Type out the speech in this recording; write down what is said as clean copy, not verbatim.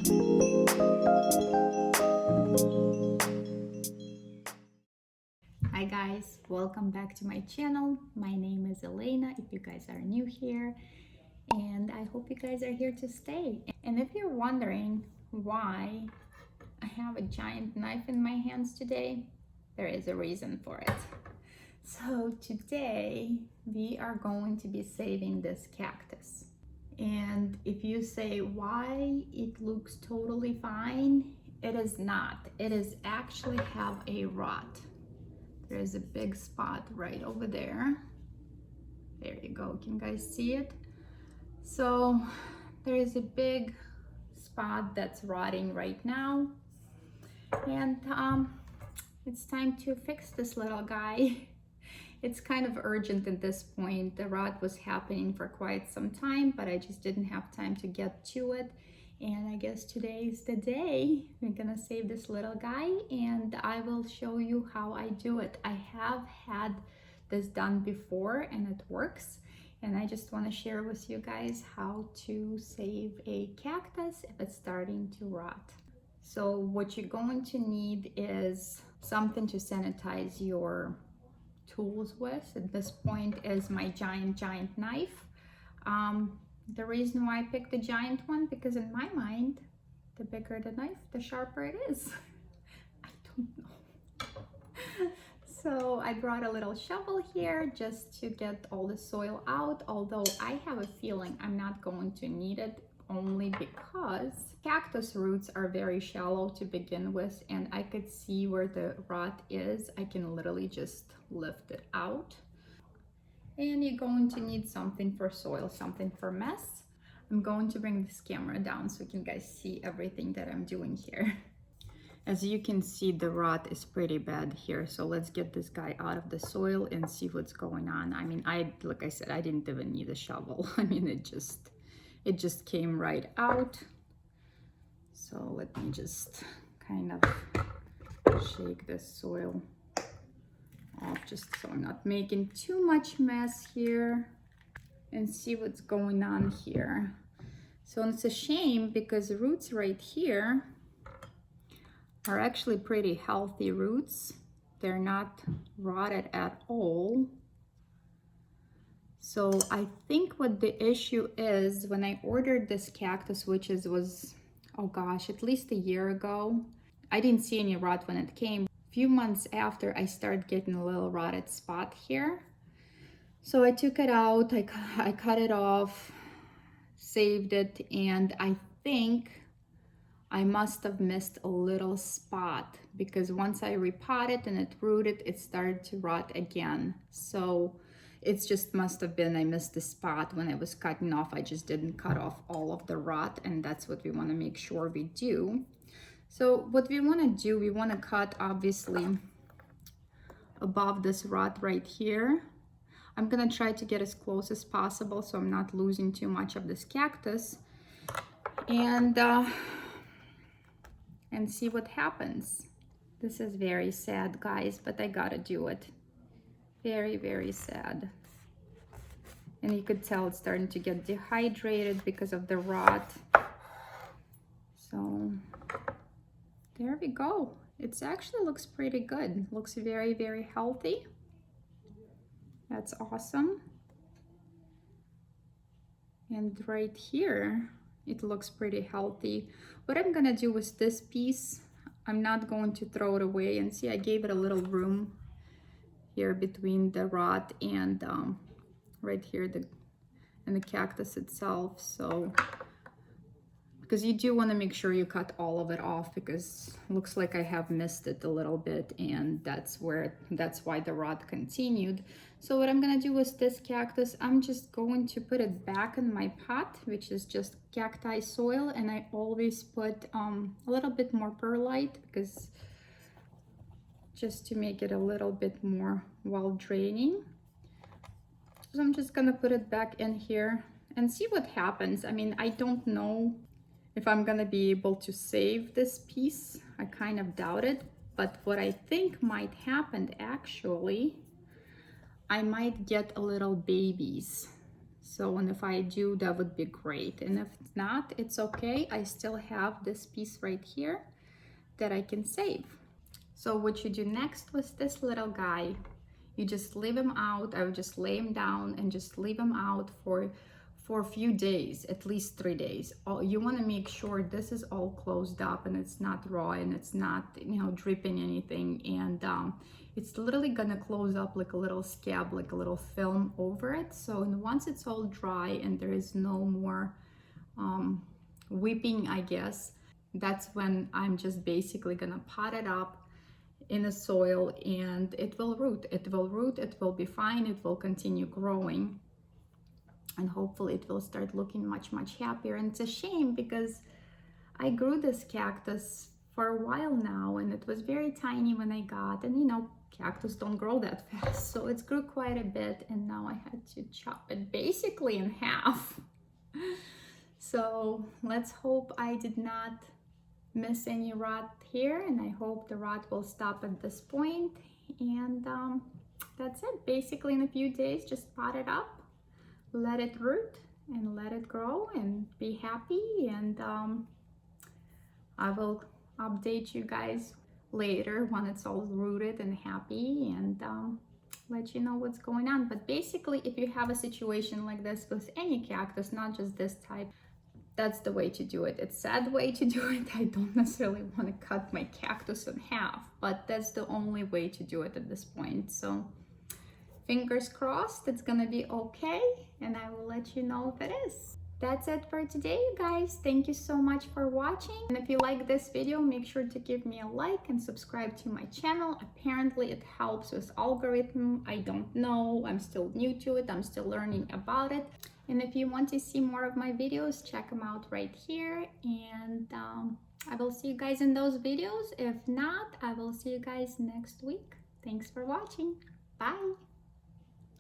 Hi guys, welcome back to my channel. My name is Elena if you guys are new here, and I hope you guys are here to stay. And if you're wondering why I have a giant knife in my hands today, there is a reason for it. So today we are going to be saving this cactus. And if you say why it looks totally fine, it is not. It is actually have a rot. There's a big spot right over there. There you go. Can you guys see it? So there is a big spot that's rotting right now. And it's time to fix this little guy. It's kind of urgent at this point. The rot was happening for quite some time, but I just didn't have time to get to it. And I guess today is the day we're gonna save this little guy, and I will show you how I do it. I have had this done before and it works, and I just want to share with you guys how to save a cactus if it's starting to rot. So what you're going to need is something to sanitize your tools with. At this point is my giant knife. The reason why I picked the giant one, because in my mind, the bigger the knife, the sharper it is. I don't know. So I brought a little shovel here just to get all the soil out, although I have a feeling I'm not going to need it, only because cactus roots are very shallow to begin with, and I could see where the rot is. I can literally just lift it out. And you're going to need something for soil, something for mess. I'm going to bring this camera down so you can guys see everything that I'm doing here. As you can see, the rot is pretty bad here. So let's get this guy out of the soil and see what's going on. I mean, like I said, I didn't even need a shovel. I mean, it just came right out. So let me just kind of shake this soil off just so I'm not making too much mess here, and see what's going on here. So it's a shame because the roots right here are actually pretty healthy roots. They're not rotted at all. So I think what the issue is, when I ordered this cactus, which was, oh gosh, at least a year ago, I didn't see any rot when it came. A few months after, I started getting a little rotted spot here. So I took it out, I cut it off, saved it, and I think I must have missed a little spot, because once I repotted and it rooted, it started to rot again. So it just must have been I missed the spot when I was cutting off. I just didn't cut off all of the rot, and that's what we want to make sure we do. So what we want to do, we want to cut obviously above this rot right here. I'm gonna try to get as close as possible so I'm not losing too much of this cactus, and see what happens. This is very sad, guys, but I gotta do it. Very sad. And you could tell it's starting to get dehydrated because of the rot. So there we go. It actually looks pretty good. Looks very healthy. That's awesome. And right here, it looks pretty healthy. What I'm gonna do with this piece, I'm not going to throw it away. And see, I gave it a little room here between the rot and right here and the cactus itself. So because you do want to make sure you cut all of it off, because it looks like I have missed it a little bit, and that's why the rot continued. So what I'm gonna do with this cactus, I'm just going to put it back in my pot, which is just cacti soil, and I always put a little bit more perlite, because just to make it a little bit more well draining. So I'm just gonna put it back in here and see what happens. I mean, I don't know if I'm gonna be able to save this piece. I kind of doubt it, but what I think might happen actually, I might get a little babies So, and if I do, that would be great. And if not, it's okay. I still have this piece right here that I can save. So what you do next with this little guy, you just leave him out. I would just lay him down and just leave him out for a few days, at least 3 days. You want to make sure this is all closed up and it's not raw and it's not, you know, dripping anything. And it's literally gonna close up like a little scab, like a little film over it. So and once it's all dry and there is no more whipping, I guess, that's when I'm just basically gonna pot it up in the soil and it will root. It will be fine. It will continue growing. And hopefully it will start looking much happier. And it's a shame because I grew this cactus for a while now and it was very tiny when I got, and you know, cactus don't grow that fast, so it's grew quite a bit, and now I had to chop it basically in half. So let's hope I did not miss any rot here, and I hope the rot will stop at this point. And that's it. Basically in a few days, just pot it up, let it root and let it grow and be happy. And I will update you guys later when it's all rooted and happy, and let you know what's going on. But basically, if you have a situation like this with any cactus, not just this type, that's the way to do it. It's a sad way to do it. I don't necessarily want to cut my cactus in half, but that's the only way to do it at this point. So fingers crossed it's gonna be okay, and I will let you know if it is. That's it for today, you guys. Thank you so much for watching. And if you like this video, make sure to give me a like and subscribe to my channel. Apparently it helps with algorithm. I don't know. I'm still new to it. I'm still learning about it. And if you want to see more of my videos, check them out right here. And I will see you guys in those videos. If not, I will see you guys next week. Thanks for watching. Bye.